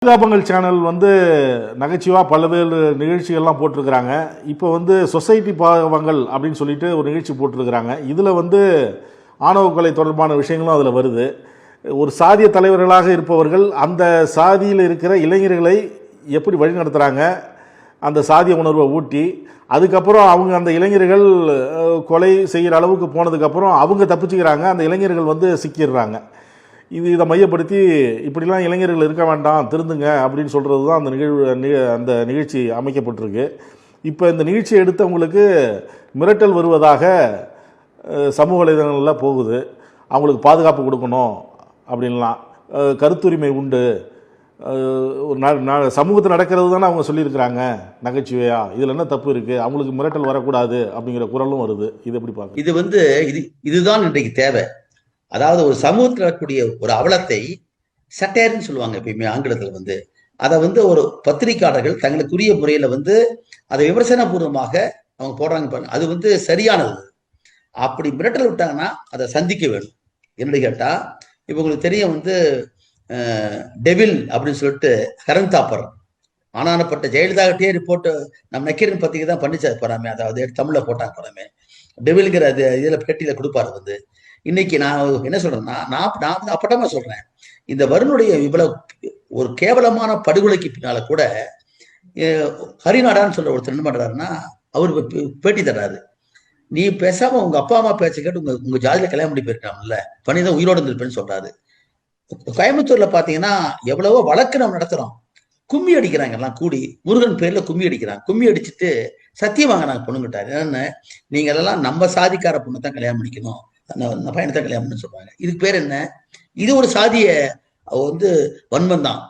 பரிதாபங்கள் channel நகைச்சுவா பல்வேறு நிகழ்ச்சிகள்லாம் போட்டிருக்கிறாங்க. இப்போ சொசைட்டி பாவங்கள் அப்படின்னு சொல்லிட்டு ஒரு நிகழ்ச்சி போட்டிருக்கிறாங்க. இதில் ஆணவ கொலை தொடர்பான விஷயங்களும் அதில் வருது. ஒரு சாதிய தலைவர்களாக இருப்பவர்கள் அந்த சாதியில் இருக்கிற இளைஞர்களை எப்படி வழிநடத்துகிறாங்க, அந்த சாதிய உணர்வை ஊட்டி அதுக்கப்புறம் அவங்க அந்த இளைஞர்கள் கொலை செய்கிற அளவுக்கு போனதுக்கப்புறம் அவங்க தப்பிச்சுக்கிறாங்க, அந்த இளைஞர்கள் சிக்கிடுறாங்க. இதை மையப்படுத்தி இப்படிலாம் இளைஞர்கள் இருக்க வேண்டாம், திருந்துங்க அப்படின்னு சொல்கிறது தான் அந்த நிகழ்ச்சி அமைக்கப்பட்டிருக்கு. இப்போ இந்த நிகழ்ச்சியை எடுத்தவங்களுக்கு மிரட்டல் வருவதாக சமூக வலைதளங்களில் போகுது. அவங்களுக்கு பாதுகாப்பு கொடுக்கணும் அப்படின்லாம், கருத்துரிமை உண்டு, சமூகத்தில் நடக்கிறது தானே அவங்க சொல்லியிருக்கிறாங்க நகைச்சுவையா, இதில் என்ன தப்பு இருக்குது, அவங்களுக்கு மிரட்டல் வரக்கூடாது அப்படிங்கிற குரலும் வருது. இது எப்படி பார்க்க? இதுதான் இன்றைக்கு தேவை. அதாவது ஒரு சமூகத்தில் இருக்கக்கூடிய ஒரு அவலத்தை சட்டையர்னு சொல்லுவாங்க எப்பயுமே ஆங்கிலத்தில். அதை ஒரு பத்திரிகையாளர்கள் தங்களுக்குரிய முறையில அதை விமர்சனபூர்வமாக அவங்க போடுறாங்க பாருங்க, அது சரியானது. அப்படி மிரட்டல் விட்டாங்கன்னா அதை சந்திக்க வேணும். என்னன்னு கேட்டா, இப்ப உங்களுக்கு தெரியும் டெவில் அப்படின்னு சொல்லிட்டு கரண் தாப்பர் ஆனானப்பட்ட ஜெயலலிதா கிட்டே ரிப்போர்ட் நம்ம நக்கீரன் பத்திரிக்கை தான் பண்ணிச்சாரு போறாமே, அதாவது தமிழ்ல போட்டாங்க போறாமே, டெவில்ங்கிற இதுல பேட்டியில கொடுப்பாரு. இன்னைக்கு நான் என்ன சொல்றேன்னா, நான் அப்பட்டமா சொல்றேன், இந்த வருணுடைய இவ்வளவு ஒரு கேவலமான படுகொலைக்கு பின்னால கூட ஹரிநாடான்னு சொல்ற ஒருத்தர் என்ன பண்றாருன்னா, அவரு பேட்டி தர்றாரு, நீ பேசாம உங்க அப்பா அம்மா பேச்ச கேட்டு உங்க ஜாதியில கல்யாணம் பண்ணி போயிருக்காங்கல்ல, பண்ணிதான் உயிரோடு இருந்திருப்பேன்னு சொல்றாரு. கோயம்புத்தூர்ல பாத்தீங்கன்னா எவ்வளவோ வழக்கு நம்ம நடத்துறோம், கும்மி அடிக்கிறாங்க எல்லாம் கூடி, முருகன் பேர்ல கும்மி அடிக்கிறாங்க. கும்மி அடிச்சுட்டு சத்தியம் வாங்கினாங்க பொண்ணுங்கிட்டாரு. என்னன்னு, நீங்க எல்லாம் நம்ம சாதிக்கார பொண்ணு தான் கல்யாணம் பண்ணிக்கணும், அந்த பையனை தான் கல்யாணம் பண்ணு சொல்றாங்க. இதுக்கு பேர் என்ன? இது ஒரு சாதிய வன்மம் தான்.